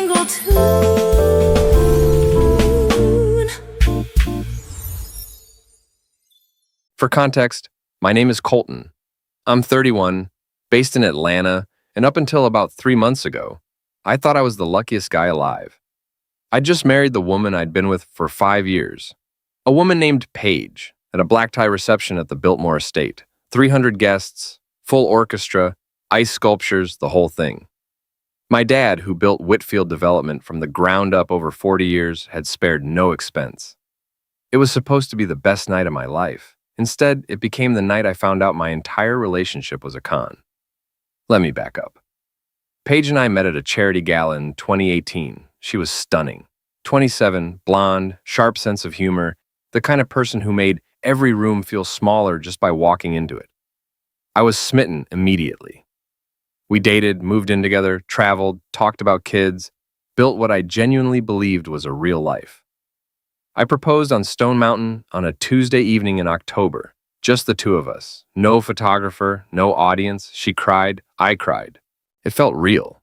single tune. For context, my name is Colton. I'm 31, based in Atlanta, and up until about 3 months ago, I thought I was the luckiest guy alive. I'd just married the woman I'd been with for 5 years, a woman named Paige, at a black tie reception at the Biltmore Estate. 300 guests, full orchestra, ice sculptures, the whole thing. My dad, who built Whitfield Development from the ground up over 40 years, had spared no expense. It was supposed to be the best night of my life. Instead, it became the night I found out my entire relationship was a con. Let me back up. Paige and I met at a charity gala in 2018. She was stunning. 27, blonde, sharp sense of humor, the kind of person who made every room feel smaller just by walking into it. I was smitten immediately. We dated, moved in together, traveled, talked about kids, built what I genuinely believed was a real life. I proposed on Stone Mountain on a Tuesday evening in October, just the two of us. No photographer, no audience. She cried, I cried. It felt real.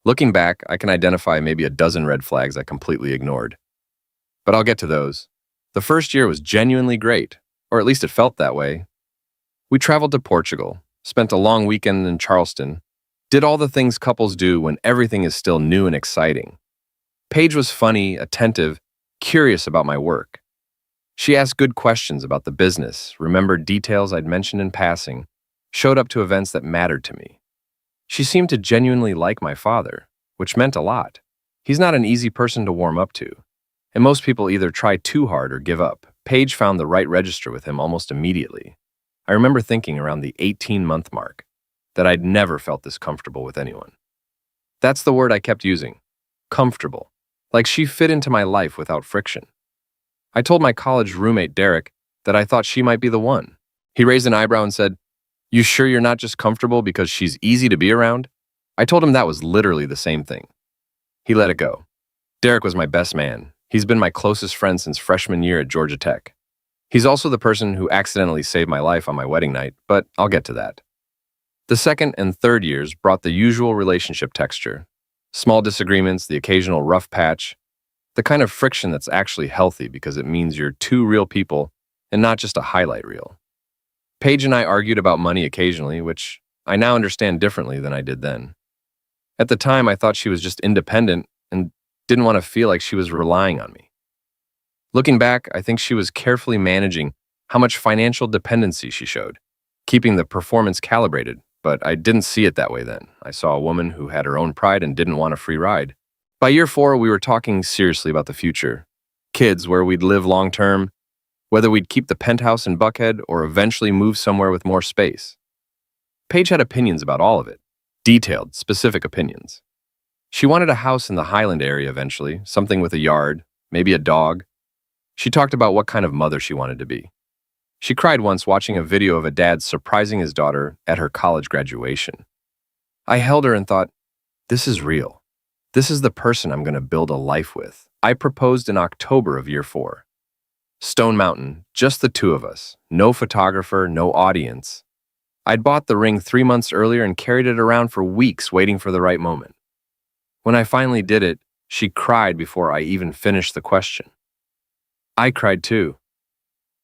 Looking back, I can identify maybe a dozen red flags I completely ignored. But I'll get to those. The first year was genuinely great, or at least it felt that way. We traveled to Portugal, spent a long weekend in Charleston, did all the things couples do when everything is still new and exciting. Paige was funny, attentive, curious about my work. She asked good questions about the business, remembered details I'd mentioned in passing, showed up to events that mattered to me. She seemed to genuinely like my father, which meant a lot. He's not an easy person to warm up to, and most people either try too hard or give up. Paige found the right register with him almost immediately. I remember thinking around the 18-month mark that I'd never felt this comfortable with anyone. That's the word I kept using, comfortable, like she fit into my life without friction. I told my college roommate, Derek, that I thought she might be the one. He raised an eyebrow and said, "You sure you're not just comfortable because she's easy to be around?" I told him that was literally the same thing. He let it go. Derek was my best man. He's been my closest friend since freshman year at Georgia Tech. He's also the person who accidentally saved my life on my wedding night, but I'll get to that. The second and third years brought the usual relationship texture. Small disagreements, the occasional rough patch, the kind of friction that's actually healthy because it means you're two real people and not just a highlight reel. Paige and I argued about money occasionally, which I now understand differently than I did then. At the time, I thought she was just independent and didn't want to feel like she was relying on me. Looking back, I think she was carefully managing how much financial dependency she showed, keeping the performance calibrated, but I didn't see it that way then. I saw a woman who had her own pride and didn't want a free ride. By year 4, we were talking seriously about the future. Kids, where we'd live long-term, whether we'd keep the penthouse in Buckhead or eventually move somewhere with more space. Paige had opinions about all of it, detailed, specific opinions. She wanted a house in the Highland area eventually, something with a yard, maybe a dog. She talked about what kind of mother she wanted to be. She cried once watching a video of a dad surprising his daughter at her college graduation. I held her and thought, this is real. This is the person I'm going to build a life with. I proposed in October of year 4. Stone Mountain, just the two of us. No photographer, no audience. I'd bought the ring 3 months earlier and carried it around for weeks waiting for the right moment. When I finally did it, she cried before I even finished the question. I cried too.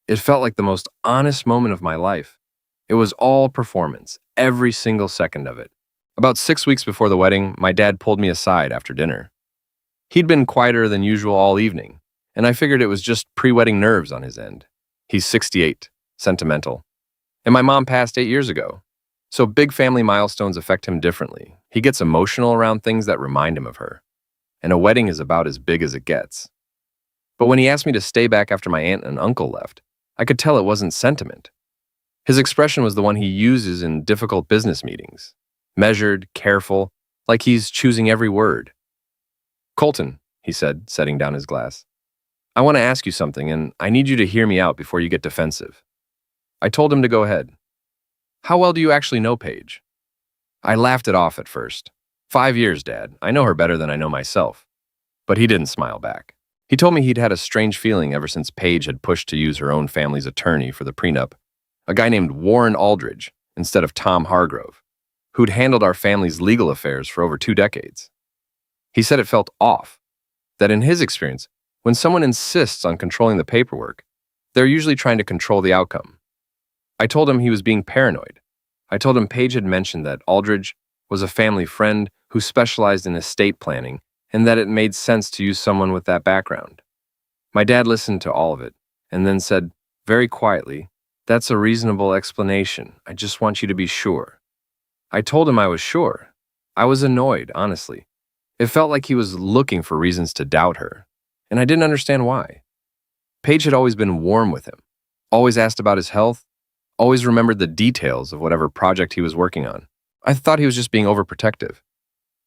It felt like the most honest moment of my life. It was all performance, every single second of it. About 6 weeks before the wedding, my dad pulled me aside after dinner. He'd been quieter than usual all evening, and I figured it was just pre-wedding nerves on his end. He's 68, sentimental. And my mom passed 8 years ago. So big family milestones affect him differently. He gets emotional around things that remind him of her. And a wedding is about as big as it gets. But when he asked me to stay back after my aunt and uncle left, I could tell it wasn't sentiment. His expression was the one he uses in difficult business meetings. Measured, careful, like he's choosing every word. "Colton," he said, setting down his glass. "I want to ask you something, and I need you to hear me out before you get defensive." I told him to go ahead. "How well do you actually know Paige?" I laughed it off at first. 5 years, Dad. I know her better than I know myself. But he didn't smile back. He told me he'd had a strange feeling ever since Paige had pushed to use her own family's attorney for the prenup, a guy named Warren Aldridge instead of Tom Hargrove, who'd handled our family's legal affairs for over 2 decades. He said it felt off, that in his experience, when someone insists on controlling the paperwork, they're usually trying to control the outcome. I told him he was being paranoid. I told him Paige had mentioned that Aldridge was a family friend who specialized in estate planning and that it made sense to use someone with that background. My dad listened to all of it and then said, very quietly, "That's a reasonable explanation. I just want you to be sure." I told him I was sure. I was annoyed, honestly. It felt like he was looking for reasons to doubt her, and I didn't understand why. Paige had always been warm with him, always asked about his health, always remembered the details of whatever project he was working on. I thought he was just being overprotective.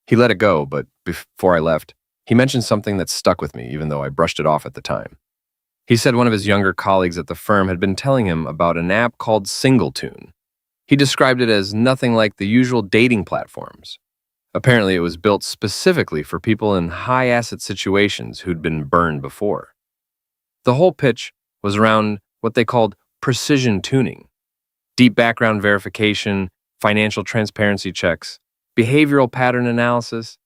He let it go, but before I left, he mentioned something that stuck with me, even though I brushed it off at the time. He said one of his younger colleagues at the firm had been telling him about an app called Singletune. He described it as nothing like the usual dating platforms. Apparently, it was built specifically for people in high-asset situations who'd been burned before. The whole pitch was around what they called precision tuning, deep background verification, financial transparency checks, behavioral pattern analysis.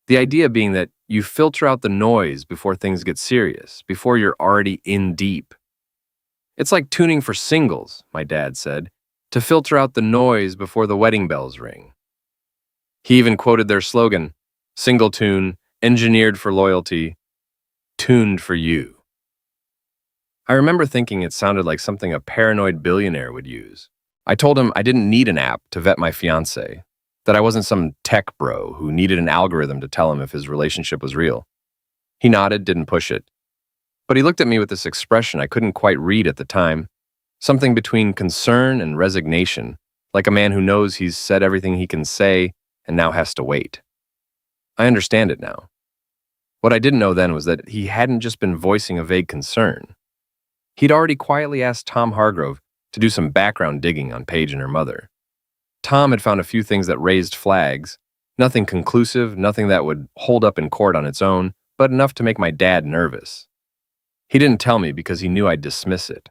The idea being that you filter out the noise before things get serious, before you're already in deep. It's like tuning for singles, my dad said, to filter out the noise before the wedding bells ring. He even quoted their slogan, "Single tune, engineered for loyalty, tuned for you." I remember thinking it sounded like something a paranoid billionaire would use. I told him I didn't need an app to vet my fiancée, that I wasn't some tech bro who needed an algorithm to tell him if his relationship was real. He nodded, didn't push it. But he looked at me with this expression I couldn't quite read at the time, something between concern and resignation, like a man who knows he's said everything he can say and now has to wait. I understand it now. What I didn't know then was that he hadn't just been voicing a vague concern. He'd already quietly asked Tom Hargrove to do some background digging on Paige and her mother. Tom had found a few things that raised flags, nothing conclusive, nothing that would hold up in court on its own, but enough to make my dad nervous. He didn't tell me because he knew I'd dismiss it.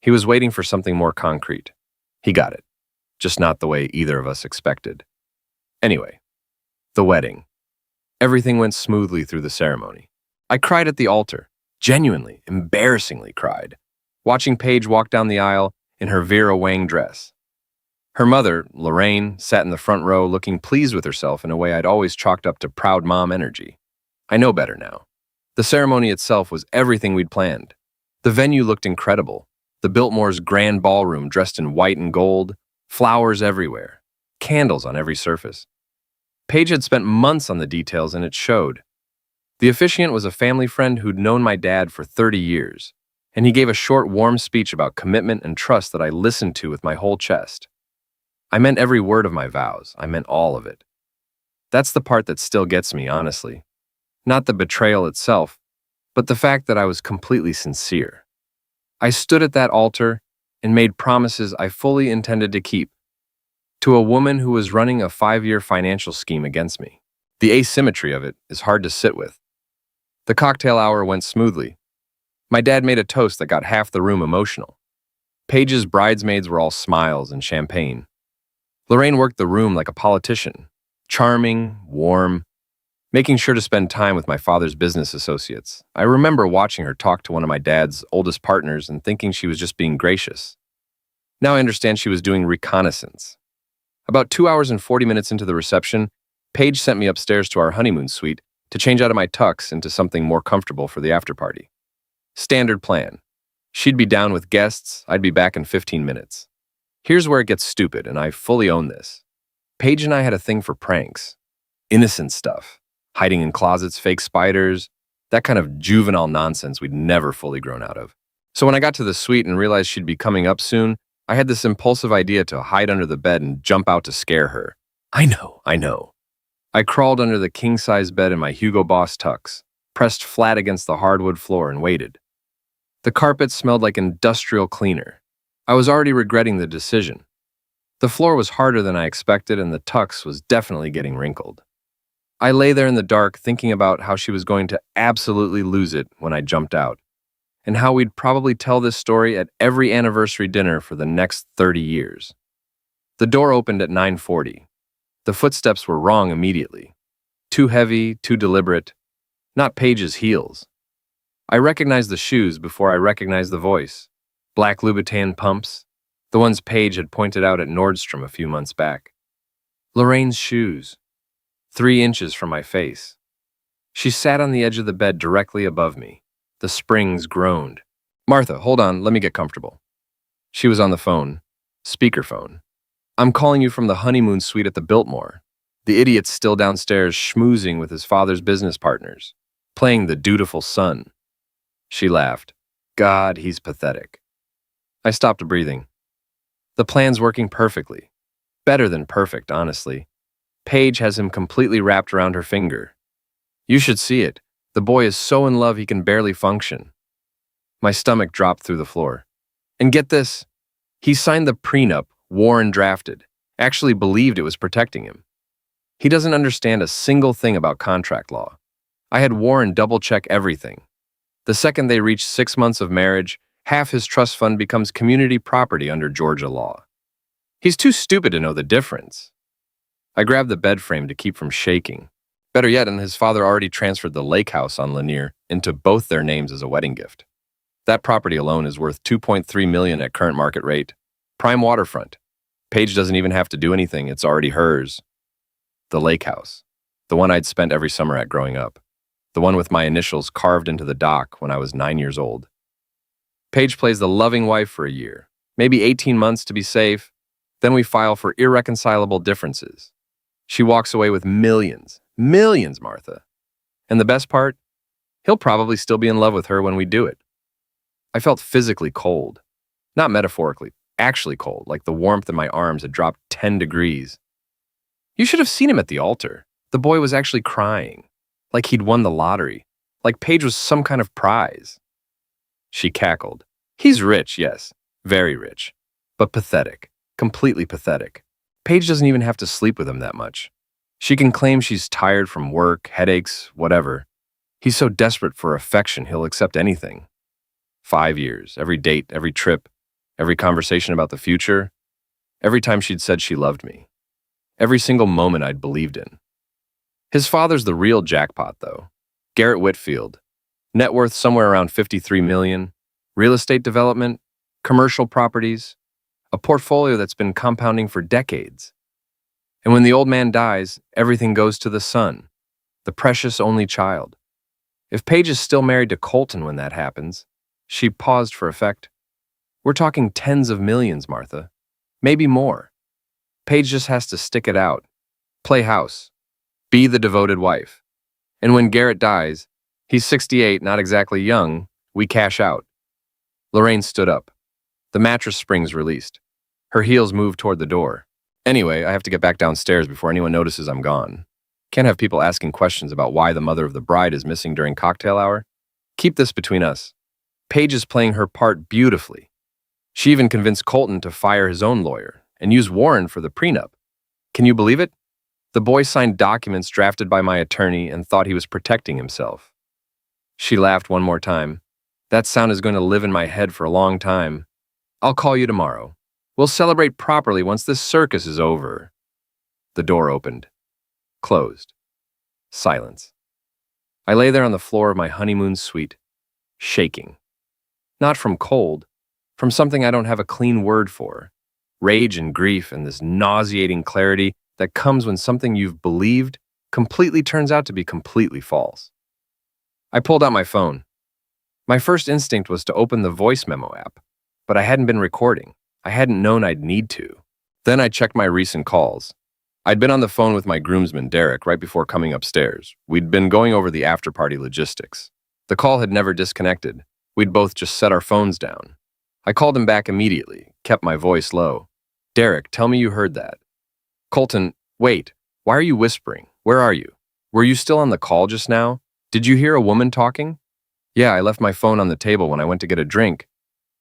He was waiting for something more concrete. He got it, just not the way either of us expected. Anyway, the wedding. Everything went smoothly through the ceremony. I cried at the altar, genuinely, embarrassingly cried, watching Paige walk down the aisle in her Vera Wang dress. Her mother, Lorraine, sat in the front row looking pleased with herself in a way I'd always chalked up to proud mom energy. I know better now. The ceremony itself was everything we'd planned. The venue looked incredible. The Biltmore's grand ballroom dressed in white and gold, flowers everywhere, candles on every surface. Paige had spent months on the details and it showed. The officiant was a family friend who'd known my dad for 30 years, and he gave a short, warm speech about commitment and trust that I listened to with my whole chest. I meant every word of my vows. I meant all of it. That's the part that still gets me, honestly. Not the betrayal itself, but the fact that I was completely sincere. I stood at that altar and made promises I fully intended to keep to a woman who was running a 5-year financial scheme against me. The asymmetry of it is hard to sit with. The cocktail hour went smoothly. My dad made a toast that got half the room emotional. Paige's bridesmaids were all smiles and champagne. Lorraine worked the room like a politician, charming, warm, making sure to spend time with my father's business associates. I remember watching her talk to one of my dad's oldest partners and thinking she was just being gracious. Now I understand she was doing reconnaissance. About 2 hours and 40 minutes into the reception, Paige sent me upstairs to our honeymoon suite to change out of my tux into something more comfortable for the after-party. Standard plan. She'd be down with guests, I'd be back in 15 minutes. Here's where it gets stupid, and I fully own this. Paige and I had a thing for pranks. Innocent stuff. Hiding in closets, fake spiders, that kind of juvenile nonsense we'd never fully grown out of. So when I got to the suite and realized she'd be coming up soon, I had this impulsive idea to hide under the bed and jump out to scare her. I know. I crawled under the king-size bed in my Hugo Boss tux, pressed flat against the hardwood floor and waited. The carpet smelled like industrial cleaner. I was already regretting the decision. The floor was harder than I expected and the tux was definitely getting wrinkled. I lay there in the dark thinking about how she was going to absolutely lose it when I jumped out, and how we'd probably tell this story at every anniversary dinner for the next 30 years. The door opened at 9:40. The footsteps were wrong immediately. Too heavy, too deliberate. Not Paige's heels. I recognized the shoes before I recognized the voice. Black Louboutin pumps, the ones Paige had pointed out at Nordstrom a few months back. Lorraine's shoes, 3 inches from my face. She sat on the edge of the bed directly above me. The springs groaned. Martha, hold on, let me get comfortable. She was on the phone, speakerphone. I'm calling you from the honeymoon suite at the Biltmore. The idiot's still downstairs schmoozing with his father's business partners, playing the dutiful son. She laughed. God, he's pathetic. I stopped breathing. The plan's working perfectly. Better than perfect, honestly. Paige has him completely wrapped around her finger. You should see it. The boy is so in love he can barely function. My stomach dropped through the floor. And get this, he signed the prenup Warren drafted, actually believed it was protecting him. He doesn't understand a single thing about contract law. I had Warren double-check everything. The second they reach 6 months of marriage, half his trust fund becomes community property under Georgia law. He's too stupid to know the difference. I grabbed the bed frame to keep from shaking. Better yet, and his father already transferred the lake house on Lanier into both their names as a wedding gift. That property alone is worth $2.3 million at current market rate. Prime waterfront. Paige doesn't even have to do anything, it's already hers. The lake house. The one I'd spent every summer at growing up. The one with my initials carved into the dock when I was 9 years old. Paige plays the loving wife for a year, maybe 18 months to be safe. Then we file for irreconcilable differences. She walks away with millions, Martha. And the best part? He'll probably still be in love with her when we do it. I felt physically cold. Not metaphorically, actually cold, like the warmth in my arms had dropped 10 degrees. You should have seen him at the altar. The boy was actually crying, like he'd won the lottery, like Paige was some kind of prize. She cackled. He's rich, yes, very rich, but pathetic, completely pathetic. Paige doesn't even have to sleep with him that much. She can claim she's tired from work, headaches, whatever. He's so desperate for affection he'll accept anything. 5 years, every date, every trip, every conversation about the future, every time she'd said she loved me. Every single moment I'd believed in. His father's the real jackpot, though. Garrett Whitfield. Net worth somewhere around $53 million. Real estate development, commercial properties, a portfolio that's been compounding for decades. And when the old man dies, everything goes to the son, the precious only child. If Paige is still married to Colton when that happens, she paused for effect. We're talking tens of millions, Martha. Maybe more. Paige just has to stick it out, play house, be the devoted wife. And when Garrett dies, he's 68, not exactly young, we cash out. Lorraine stood up. The mattress springs released. Her heels moved toward the door. Anyway, I have to get back downstairs before anyone notices I'm gone. Can't have people asking questions about why the mother of the bride is missing during cocktail hour. Keep this between us. Paige is playing her part beautifully. She even convinced Colton to fire his own lawyer and use Warren for the prenup. Can you believe it? The boy signed documents drafted by my attorney and thought he was protecting himself. She laughed one more time. That sound is going to live in my head for a long time. I'll call you tomorrow. We'll celebrate properly once this circus is over. The door opened. Closed. Silence. I lay there on the floor of my honeymoon suite, shaking. Not from cold, from something I don't have a clean word for. Rage and grief and this nauseating clarity that comes when something you've believed completely turns out to be completely false. I pulled out my phone. My first instinct was to open the voice memo app, but I hadn't been recording. I hadn't known I'd need to. Then I checked my recent calls. I'd been on the phone with my groomsman, Derek, right before coming upstairs. We'd been going over the after-party logistics. The call had never disconnected. We'd both just set our phones down. I called him back immediately, kept my voice low. Derek, tell me you heard that. Colton, wait, why are you whispering? Where are you? Were you still on the call just now? Did you hear a woman talking? Yeah, I left my phone on the table when I went to get a drink.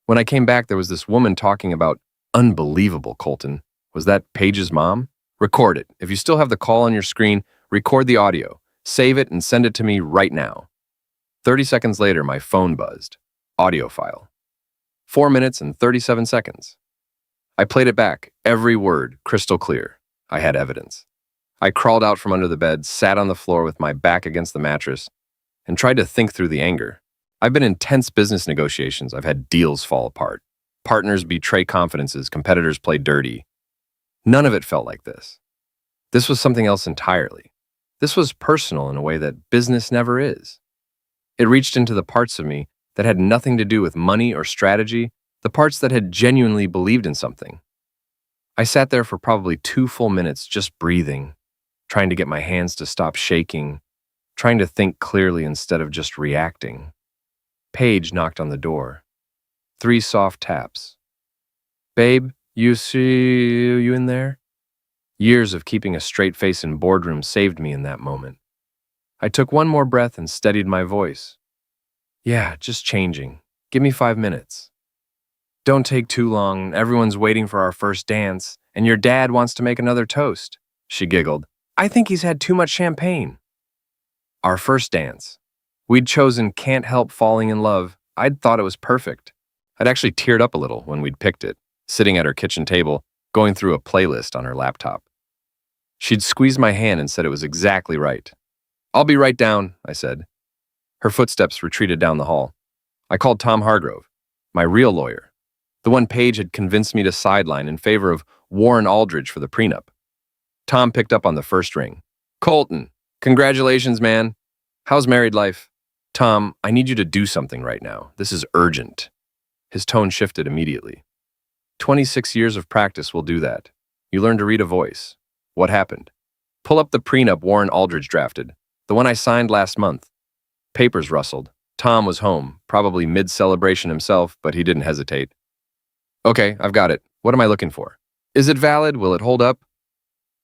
When I came back, there was this woman talking about unbelievable, Colton. Was that Paige's mom? Record it. If you still have the call on your screen, record the audio. Save it and send it to me right now. 30 seconds later, my phone buzzed. Audio file. 4 minutes and 37 seconds. I played it back, every word crystal clear. I had evidence. I crawled out from under the bed, sat on the floor with my back against the mattress, and tried to think through the anger. I've been in tense business negotiations. I've had deals fall apart. Partners betray confidences. Competitors play dirty. None of it felt like this. This was something else entirely. This was personal in a way that business never is. It reached into the parts of me that had nothing to do with money or strategy, the parts that had genuinely believed in something. I sat there for probably 2 full minutes just breathing, trying to get my hands to stop shaking, trying to think clearly instead of just reacting. Paige knocked on the door. 3 soft taps. "Babe, you in there?" Years of keeping a straight face in boardrooms saved me in that moment. I took one more breath and steadied my voice. "Yeah, just changing. Give me 5 minutes." "Don't take too long. Everyone's waiting for our first dance, and your dad wants to make another toast." She giggled. "I think he's had too much champagne." Our first dance. We'd chosen Can't Help Falling in Love. I'd thought it was perfect. I'd actually teared up a little when we'd picked it, sitting at her kitchen table, going through a playlist on her laptop. She'd squeezed my hand and said it was exactly right. "I'll be right down," I said. Her footsteps retreated down the hall. I called Tom Hargrove, my real lawyer, the one Paige had convinced me to sideline in favor of Warren Aldridge for the prenup. Tom picked up on the first ring. "Colton, congratulations, man. How's married life?" "Tom, I need you to do something right now. This is urgent." His tone shifted immediately. 26 years of practice will do that. You learn to read a voice. What happened? "Pull up the prenup Warren Aldridge drafted, the one I signed last month." Papers rustled. Tom was home, probably mid-celebration himself, but he didn't hesitate. "Okay, I've got it. What am I looking for? Is it valid? Will it hold up?"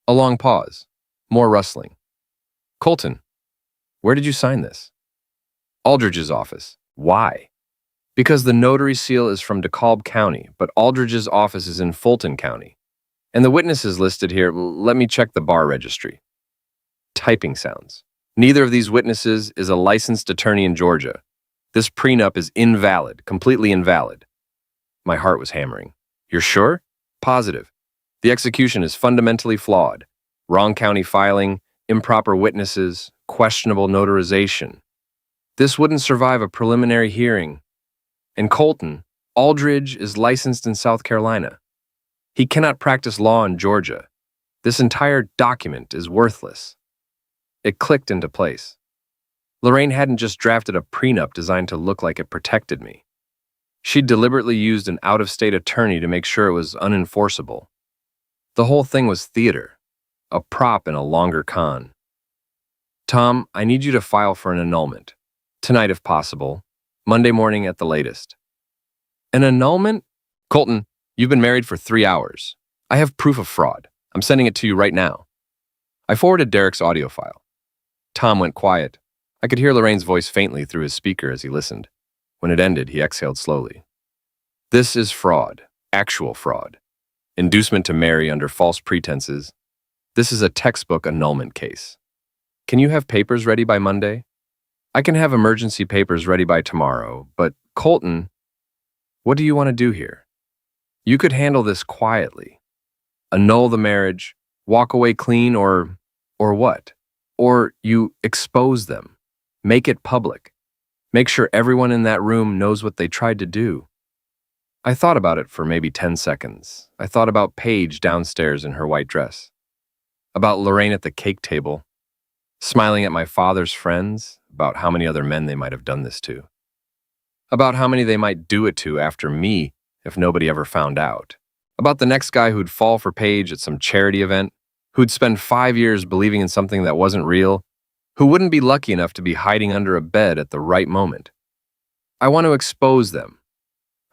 A long pause. More rustling. "Colton, where did you sign this?" "Aldridge's office." "Why?" "Because the notary seal is from DeKalb County, but Aldridge's office is in Fulton County. And the witnesses listed here, let me check the bar registry." Typing sounds. "Neither of these witnesses is a licensed attorney in Georgia. This prenup is invalid, completely invalid." My heart was hammering. "You're sure?" "Positive. The execution is fundamentally flawed. Wrong county filing, improper witnesses, questionable notarization. This wouldn't survive a preliminary hearing. And Colton, Aldridge is licensed in South Carolina. He cannot practice law in Georgia. This entire document is worthless." It clicked into place. Lorraine hadn't just drafted a prenup designed to look like it protected me. She'd deliberately used an out-of-state attorney to make sure it was unenforceable. The whole thing was theater, a prop in a longer con. "Tom, I need you to file for an annulment. Tonight if possible. Monday morning at the latest." "An annulment?" "Colton, you've been married for 3 hours. I have proof of fraud. I'm sending it to you right now." I forwarded Derek's audio file. Tom went quiet. I could hear Lorraine's voice faintly through his speaker as he listened. When it ended, he exhaled slowly. "This is fraud, actual fraud. Inducement to marry under false pretenses. This is a textbook annulment case. Can you have papers ready by Monday?" "I can have emergency papers ready by tomorrow, but Colton, what do you want to do here? You could handle this quietly. Annul the marriage, walk away clean, or what? Or you expose them, make it public, make sure everyone in that room knows what they tried to do." I thought about it for maybe 10 seconds. I thought about Paige downstairs in her white dress, about Lorraine at the cake table, smiling at my father's friends, about how many other men they might have done this to, about how many they might do it to after me if nobody ever found out, about the next guy who'd fall for Paige at some charity event, who'd spend 5 years believing in something that wasn't real, who wouldn't be lucky enough to be hiding under a bed at the right moment. "I want to expose them,"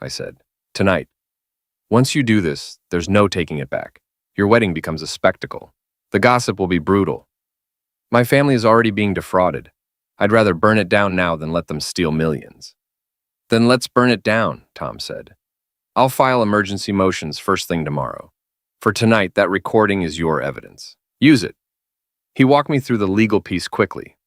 I said, "tonight. Once you do this, there's no taking it back. Your wedding becomes a spectacle. The gossip will be brutal. My family is already being defrauded. I'd rather burn it down now than let them steal millions." "Then let's burn it down," Tom said. "I'll file emergency motions first thing tomorrow. For tonight, that recording is your evidence. Use it." He walked me through the legal piece quickly.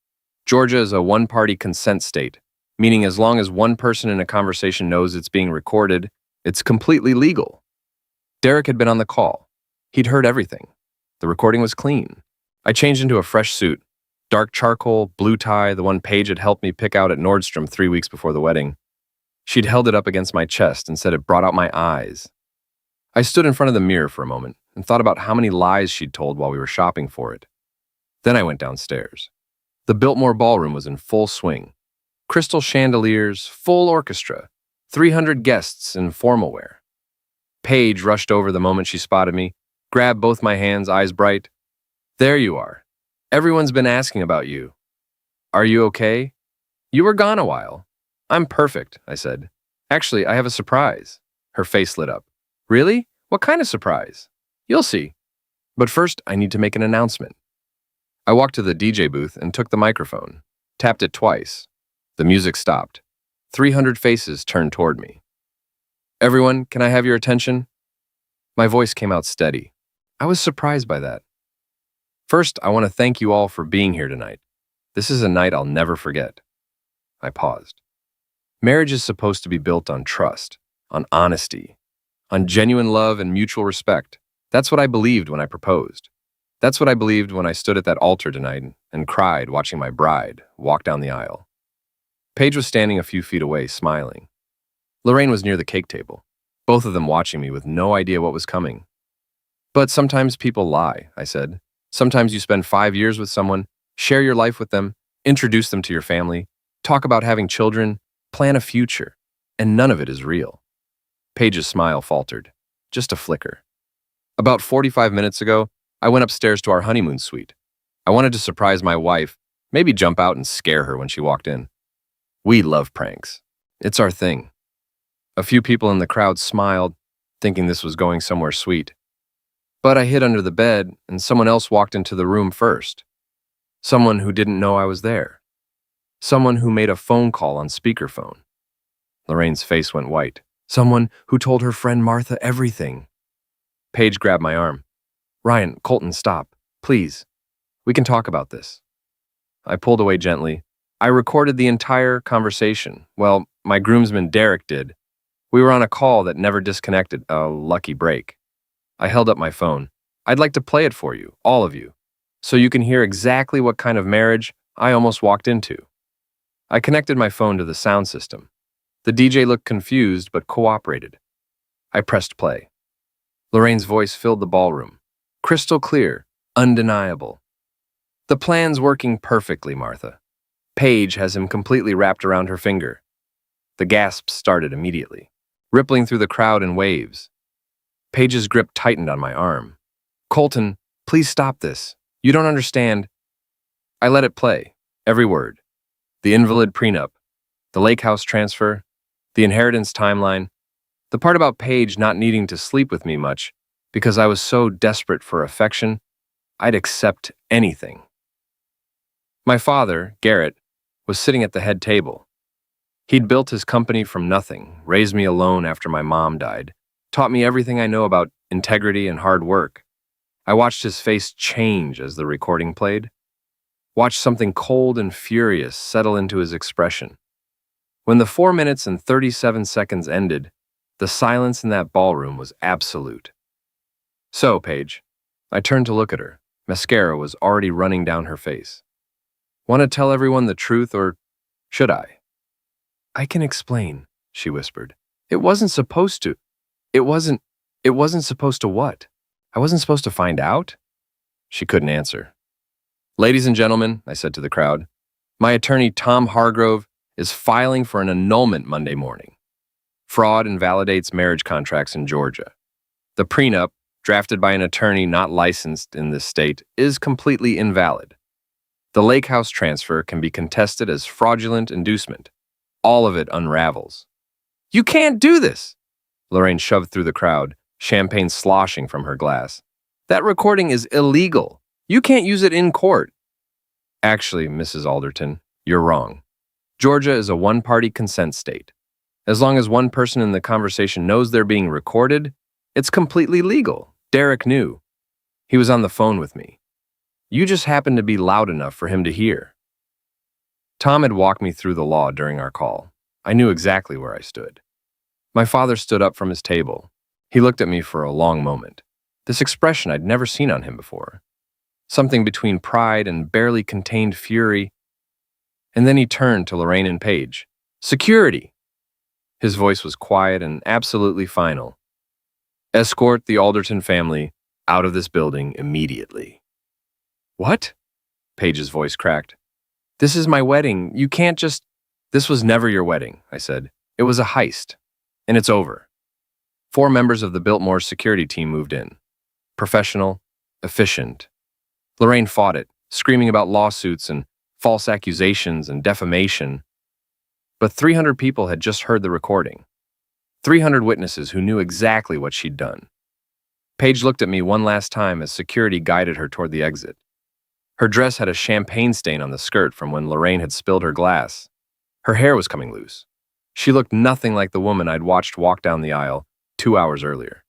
Georgia is a one-party consent state, meaning as long as one person in a conversation knows it's being recorded, it's completely legal. Derek had been on the call. He'd heard everything. The recording was clean. I changed into a fresh suit, dark charcoal, blue tie, the one Paige had helped me pick out at Nordstrom 3 weeks before the wedding. She'd held it up against my chest and said it brought out my eyes. I stood in front of the mirror for a moment and thought about how many lies she'd told while we were shopping for it. Then I went downstairs. The Biltmore Ballroom was in full swing. Crystal chandeliers, full orchestra, 300 guests in formal wear. Paige rushed over the moment she spotted me, grabbed both my hands, eyes bright. "There you are. Everyone's been asking about you. Are you okay? You were gone a while." "I'm perfect," I said. "Actually, I have a surprise." Her face lit up. "Really? What kind of surprise?" "You'll see. But first, I need to make an announcement." I walked to the DJ booth and took the microphone, tapped it twice. The music stopped. 300 faces turned toward me. "Everyone, can I have your attention?" My voice came out steady. I was surprised by that. "First, I want to thank you all for being here tonight. This is a night I'll never forget." I paused. Marriage is supposed to be built on trust, on honesty, on genuine love and mutual respect. That's what I believed when I proposed. That's what I believed when I stood at that altar tonight and cried watching my bride walk down the aisle. Paige was standing a few feet away, smiling. Lorraine was near the cake table, both of them watching me with no idea what was coming. "But sometimes people lie," I said. "Sometimes you spend 5 years with someone, share your life with them, introduce them to your family, talk about having children, plan a future, and none of it is real." Paige's smile faltered, just a flicker. "About 45 minutes ago, I went upstairs to our honeymoon suite. I wanted to surprise my wife, maybe jump out and scare her when she walked in. We love pranks. It's our thing." A few people in the crowd smiled, thinking this was going somewhere sweet. But I hid under the bed, and someone else walked into the room first. Someone who didn't know I was there. Someone who made a phone call on speakerphone. Lorraine's face went white. Someone who told her friend Martha everything. Paige grabbed my arm. "Ryan, Colton, stop. Please. We can talk about this." I pulled away gently. I recorded the entire conversation. Well, my groomsman Derek did. We were on a call that never disconnected, a lucky break. I held up my phone. "I'd like to play it for you, all of you, so you can hear exactly what kind of marriage I almost walked into." I connected my phone to the sound system. The DJ looked confused but cooperated. I pressed play. Lorraine's voice filled the ballroom. Crystal clear, undeniable. "The plan's working perfectly, Martha. Paige has him completely wrapped around her finger." The gasps started immediately, rippling through the crowd in waves. Paige's grip tightened on my arm. "Colton, please stop this. You don't understand." I let it play, every word. The invalid prenup, the lake house transfer, the inheritance timeline, the part about Paige not needing to sleep with me much because I was so desperate for affection, I'd accept anything. My father, Garrett, was sitting at the head table. He'd built his company from nothing, raised me alone after my mom died, taught me everything I know about integrity and hard work. I watched his face change as the recording played, watched something cold and furious settle into his expression. When the 4 minutes and 37 seconds ended, the silence in that ballroom was absolute. "So, Paige," I turned to look at her. Mascara was already running down her face. "Want to tell everyone the truth, or should I?" "I can explain," she whispered. It wasn't supposed to what? I wasn't supposed to find out?" She couldn't answer. "Ladies and gentlemen," I said to the crowd, "my attorney Tom Hargrove is filing for an annulment Monday morning. Fraud invalidates marriage contracts in Georgia. The prenup, drafted by an attorney not licensed in this state, is completely invalid. The lake house transfer can be contested as fraudulent inducement. All of it unravels." "You can't do this!" Lorraine shoved through the crowd, champagne sloshing from her glass. "That recording is illegal. You can't use it in court." "Actually, Mrs. Alderton, you're wrong. Georgia is a one-party consent state. As long as one person in the conversation knows they're being recorded, it's completely legal. Derek knew. He was on the phone with me. You just happened to be loud enough for him to hear." Tom had walked me through the law during our call. I knew exactly where I stood. My father stood up from his table. He looked at me for a long moment. This expression I'd never seen on him before. something between pride and barely contained fury. And then he turned to Lorraine and Paige. "Security!" His voice was quiet and absolutely final. "Escort the Alderton family out of this building immediately." "What?" Paige's voice cracked. "This is my wedding. You can't just—" "This was never your wedding," I said. "It was a heist. And it's over." 4 members of the Biltmore security team moved in. Professional, efficient. Lorraine fought it, screaming about lawsuits and false accusations and defamation. But 300 people had just heard the recording. 300 witnesses who knew exactly what she'd done. Paige looked at me one last time as security guided her toward the exit. Her dress had a champagne stain on the skirt from when Lorraine had spilled her glass. Her hair was coming loose. She looked nothing like the woman I'd watched walk down the aisle 2 hours earlier.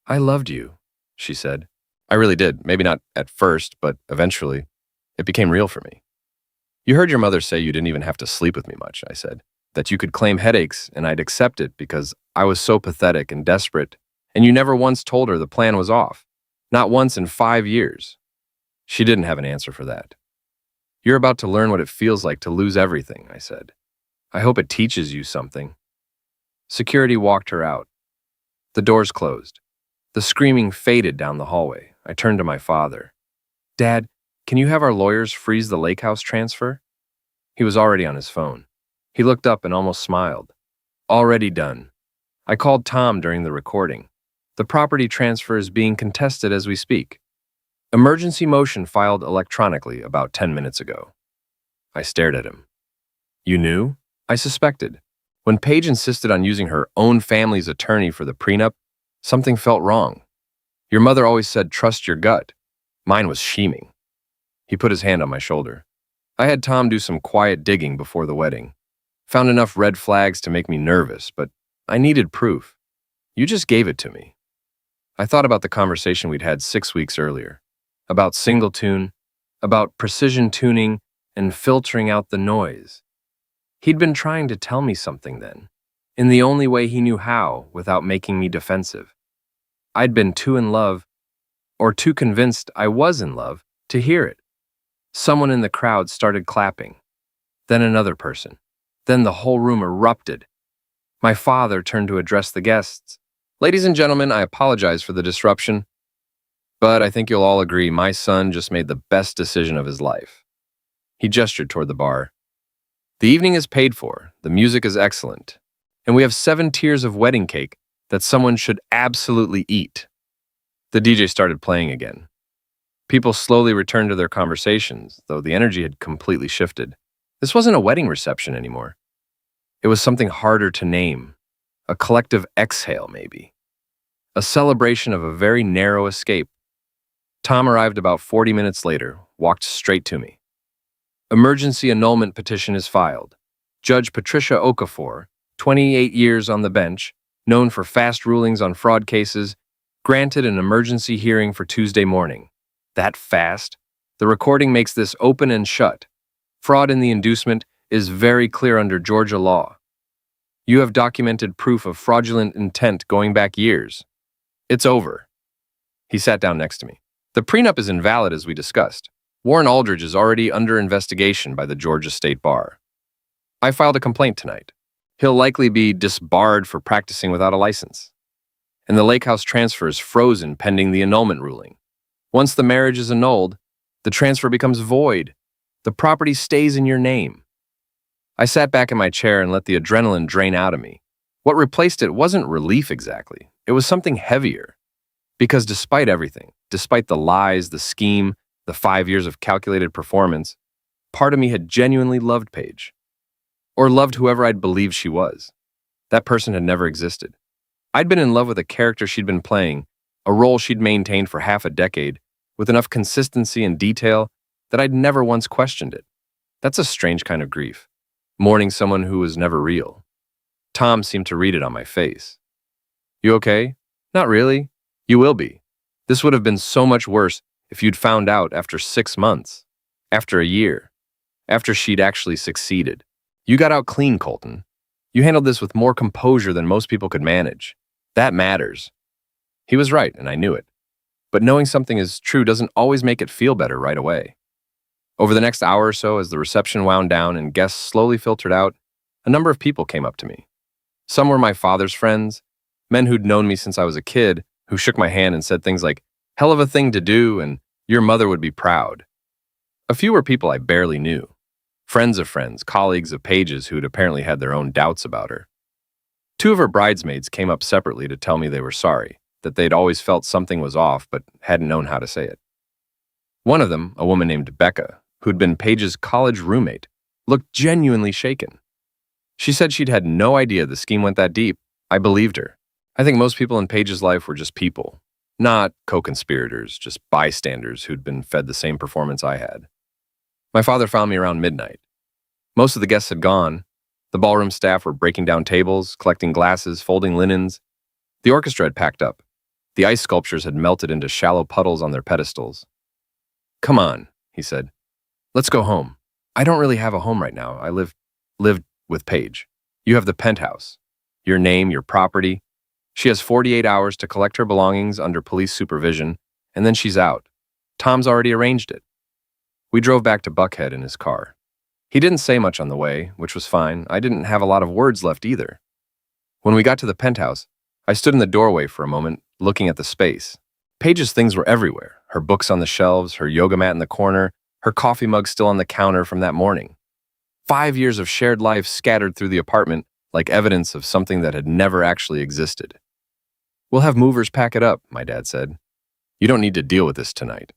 "I loved you," she said. "I really did. Maybe not at first, but eventually. It became real for me." "You heard your mother say you didn't even have to sleep with me much," I said. "That you could claim headaches and I'd accept it because I was so pathetic and desperate, and you never once told her the plan was off. Not once in 5 years. She didn't have an answer for that. "You're about to learn what it feels like to lose everything," I said. "I hope it teaches you something." Security walked her out. The doors closed. The screaming faded down the hallway. I turned to my father. "Dad, can you have our lawyers freeze the lake house transfer?" He was already on his phone. He looked up and almost smiled. "Already done. I called Tom during the recording. The property transfer is being contested as we speak. Emergency motion filed electronically about 10 minutes ago." I stared at him. "You knew?" I suspected. When Paige insisted on using her own family's attorney for the prenup, something felt wrong. "Your mother always said trust your gut." Mine was scheming. He put his hand on my shoulder. "I had Tom do some quiet digging before the wedding. Found enough red flags to make me nervous, but I needed proof. You just gave it to me." I thought about the conversation we'd had 6 weeks earlier. About single tune, about precision tuning and filtering out the noise. He'd been trying to tell me something then, in the only way he knew how without making me defensive. I'd been too in love, or too convinced I was in love, to hear it. Someone in the crowd started clapping. Then another person. Then the whole room erupted. My father turned to address the guests. "Ladies and gentlemen, I apologize for the disruption, but I think you'll all agree my son just made the best decision of his life." He gestured toward the bar. "The evening is paid for, the music is excellent, and we have 7 tiers of wedding cake that someone should absolutely eat." The DJ started playing again. People slowly returned to their conversations, though the energy had completely shifted. This wasn't a wedding reception anymore. It was something harder to name. A collective exhale, maybe. A celebration of a very narrow escape. Tom arrived about 40 minutes later, walked straight to me. "Emergency annulment petition is filed. Judge Patricia Okafor, 28 years on the bench, known for fast rulings on fraud cases, granted an emergency hearing for Tuesday morning." That fast? The recording makes this open and shut. Fraud in the inducement is very clear under Georgia law. You have documented proof of fraudulent intent going back years. It's over. He sat down next to me. "The prenup is invalid as we discussed. Warren Aldridge is already under investigation by the Georgia State Bar. I filed a complaint tonight. He'll likely be disbarred for practicing without a license. And the lake house transfer is frozen pending the annulment ruling. Once the marriage is annulled, the transfer becomes void. The property stays in your name." I sat back in my chair and let the adrenaline drain out of me. What replaced it wasn't relief exactly. It was something heavier. Because despite everything, despite the lies, the scheme, the 5 years of calculated performance, part of me had genuinely loved Paige. Or loved whoever I'd believed she was. That person had never existed. I'd been in love with a character she'd been playing, a role she'd maintained for half a decade, with enough consistency and detail that I'd never once questioned it. That's a strange kind of grief. Mourning someone who was never real. Tom seemed to read it on my face. "You okay?" "Not really. You will be. This would have been so much worse if you'd found out after 6 months, after a year, after she'd actually succeeded. You got out clean, Colton. You handled this with more composure than most people could manage. That matters." He was right, and I knew it. but knowing something is true doesn't always make it feel better right away. Over the next hour or so, as the reception wound down and guests slowly filtered out, a number of people came up to me. Some were my father's friends, men who'd known me since I was a kid, who shook my hand and said things like, "Hell of a thing to do," and "Your mother would be proud." A few were people I barely knew. Friends of friends, colleagues of Paige's who'd apparently had their own doubts about her. Two of her bridesmaids came up separately to tell me they were sorry, that they'd always felt something was off but hadn't known how to say it. One of them, a woman named Becca, who'd been Paige's college roommate, looked genuinely shaken. She said she'd had no idea the scheme went that deep. I believed her. I think most people in Paige's life were just people, not co-conspirators, just bystanders who'd been fed the same performance I had. My father found me around midnight. Most of the guests had gone. The ballroom staff were breaking down tables, collecting glasses, folding linens. The orchestra had packed up. The ice sculptures had melted into shallow puddles on their pedestals. "Come on," he said. "Let's go home. I don't really have a home right now. I lived with Paige. You have the penthouse. Your name, your property. She has 48 hours to collect her belongings under police supervision, and then she's out. Tom's already arranged it." We drove back to Buckhead in his car. He didn't say much on the way, which was fine. I didn't have a lot of words left either. When we got to the penthouse, I stood in the doorway for a moment, looking at the space. Paige's things were everywhere. Her books on the shelves, her yoga mat in the corner, her coffee mug still on the counter from that morning. 5 years of shared life scattered through the apartment like evidence of something that had never actually existed. "We'll have movers pack it up," my dad said. "You don't need to deal with this tonight."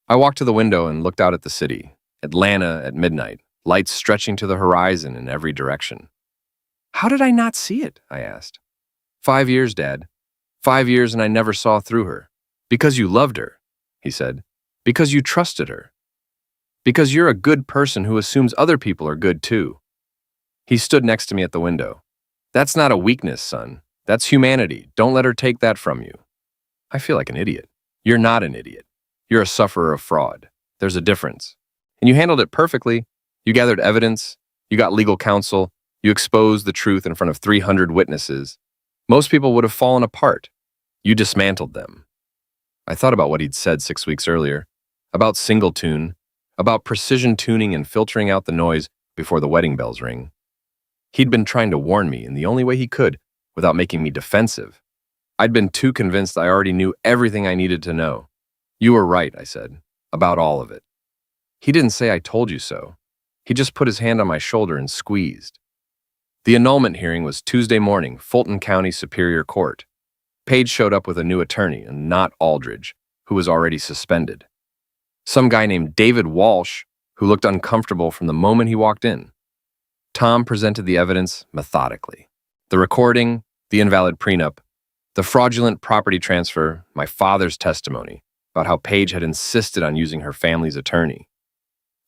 I walked to the window and looked out at the city. Atlanta at midnight, lights stretching to the horizon in every direction. "How did I not see it?" I asked. 5 years, Dad. 5 years and I never saw through her. Because you loved her," he said. "Because you trusted her. Because you're a good person who assumes other people are good too." He stood next to me at the window. "That's not a weakness, son. That's humanity. Don't let her take that from you." I feel like an idiot. "You're not an idiot. You're a sufferer of fraud. There's a difference. And you handled it perfectly. You gathered evidence. You got legal counsel. You exposed the truth in front of 300 witnesses. Most people would have fallen apart. You dismantled them." I thought about what he'd said 6 weeks earlier, about single tune, about precision tuning and filtering out the noise before the wedding bells ring. He'd been trying to warn me in the only way he could without making me defensive. I'd been too convinced I already knew everything I needed to know. "You were right," I said, "about all of it." He didn't say "I told you so." He just put his hand on my shoulder and squeezed. The annulment hearing was Tuesday morning, Fulton County Superior Court. Paige showed up with a new attorney, and not Aldridge, who was already suspended. Some guy named David Walsh, who looked uncomfortable from the moment he walked in. Tom presented the evidence methodically. The recording, the invalid prenup, the fraudulent property transfer, my father's testimony about how Paige had insisted on using her family's attorney.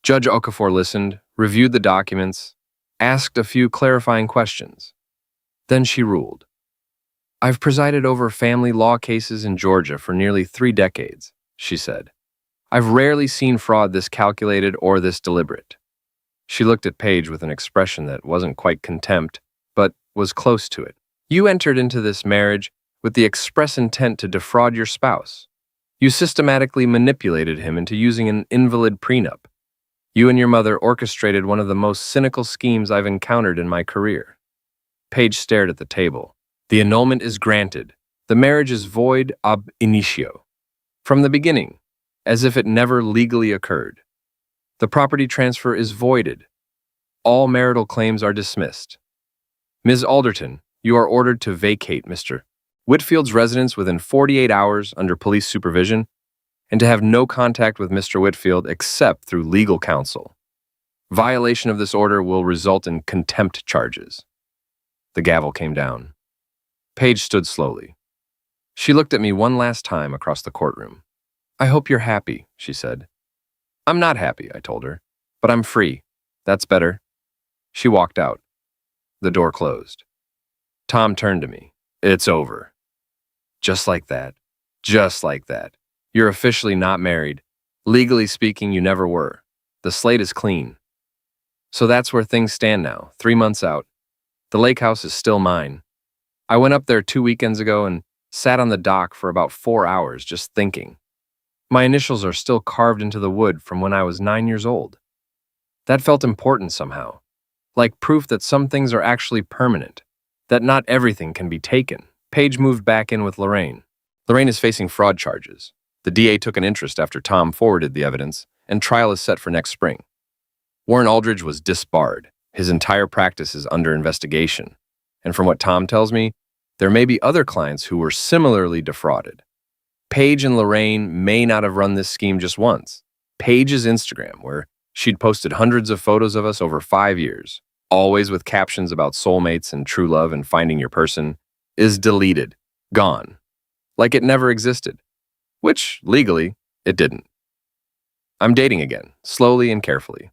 Judge Okafor listened, reviewed the documents, asked a few clarifying questions. Then she ruled. "I've presided over family law cases in Georgia for nearly 3 decades, she said. "I've rarely seen fraud this calculated or this deliberate." She looked at Paige with an expression that wasn't quite contempt, but was close to it. "You entered into this marriage with the express intent to defraud your spouse. You systematically manipulated him into using an invalid prenup. You and your mother orchestrated one of the most cynical schemes I've encountered in my career." Paige stared at the table. "The annulment is granted. The marriage is void ab initio. From the beginning, as if it never legally occurred. The property transfer is voided. All marital claims are dismissed. Ms. Alderton, you are ordered to vacate Mr. Whitfield's residence within 48 hours under police supervision, and to have no contact with Mr. Whitfield except through legal counsel. Violation of this order will result in contempt charges." The gavel came down. Paige stood slowly. She looked at me one last time across the courtroom. "I hope you're happy," she said. "I'm not happy," I told her, "but I'm free. That's better." She walked out. The door closed. Tom turned to me. "It's over." "Just like that. Just like that. You're officially not married. Legally speaking, you never were. The slate is clean." So that's where things stand now, 3 months out. The lake house is still mine. I went up there 2 weekends ago, and Sat on the dock for about 4 hours just thinking. My initials are still carved into the wood from when I was 9 years old. That felt important somehow, like proof that some things are actually permanent, that not everything can be taken. Paige moved back in with Lorraine. Lorraine is facing fraud charges. The DA took an interest after Tom forwarded the evidence, and trial is set for next spring. Warren Aldridge was disbarred. His entire practice is under investigation. And from what Tom tells me, there may be other clients who were similarly defrauded. Paige and Lorraine may not have run this scheme just once. Paige's Instagram, where she'd posted hundreds of photos of us over 5 years, always with captions about soulmates and true love and finding your person, is deleted, gone, like it never existed, which, legally, it didn't. I'm dating again, slowly and carefully.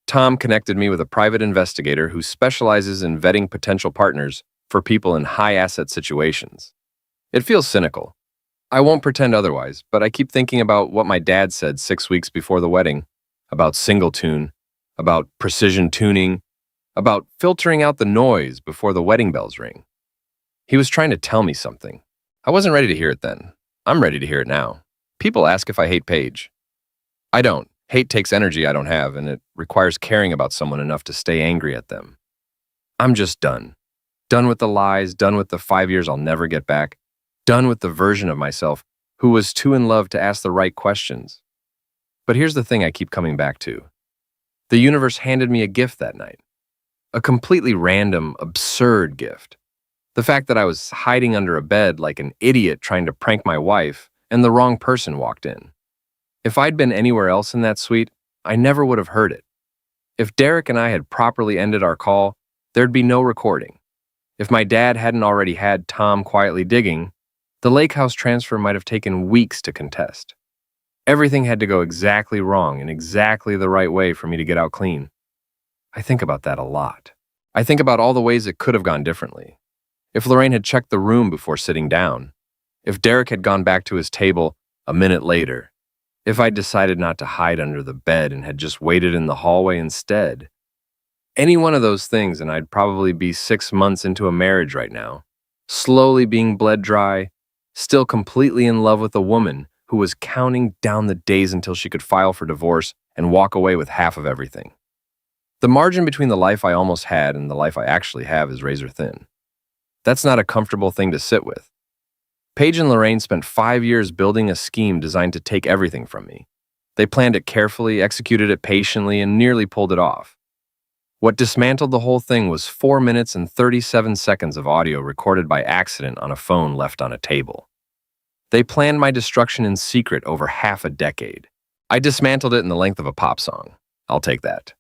Tom connected me with a private investigator who specializes in vetting potential partners for people in high-asset situations. It feels cynical. I won't pretend otherwise, but I keep thinking about what my dad said 6 weeks before the wedding, about single tune, about precision tuning, about filtering out the noise before the wedding bells ring. He was trying to tell me something. I wasn't ready to hear it then. I'm ready to hear it now. People ask if I hate Paige. I don't. Hate takes energy I don't have, and it requires caring about someone enough to stay angry at them. I'm just done. Done with the lies, done with the 5 years I'll never get back, done with the version of myself who was too in love to ask the right questions. But here's the thing I keep coming back to. The universe handed me a gift that night. A completely random, absurd gift. The fact that I was hiding under a bed like an idiot trying to prank my wife, and the wrong person walked in. If I'd been anywhere else in that suite, I never would have heard it. If Derek and I had properly ended our call, there'd be no recording. If my dad hadn't already had Tom quietly digging, the lake house transfer might have taken weeks to contest. Everything had to go exactly wrong in exactly the right way for me to get out clean. I think about that a lot. I think about all the ways it could have gone differently. If Lorraine had checked the room before sitting down, if Derek had gone back to his table a minute later, if I'd decided not to hide under the bed and had just waited in the hallway instead. Any one of those things and I'd probably be 6 months into a marriage right now, slowly being bled dry, still completely in love with a woman who was counting down the days until she could file for divorce and walk away with half of everything. The margin between the life I almost had and the life I actually have is razor thin. That's not a comfortable thing to sit with. Paige and Lorraine spent 5 years building a scheme designed to take everything from me. They planned it carefully, executed it patiently, and nearly pulled it off. What dismantled the whole thing was 4 minutes and 37 seconds of audio recorded by accident on a phone left on a table. They planned my destruction in secret over half a decade. I dismantled it in the length of a pop song. I'll take that.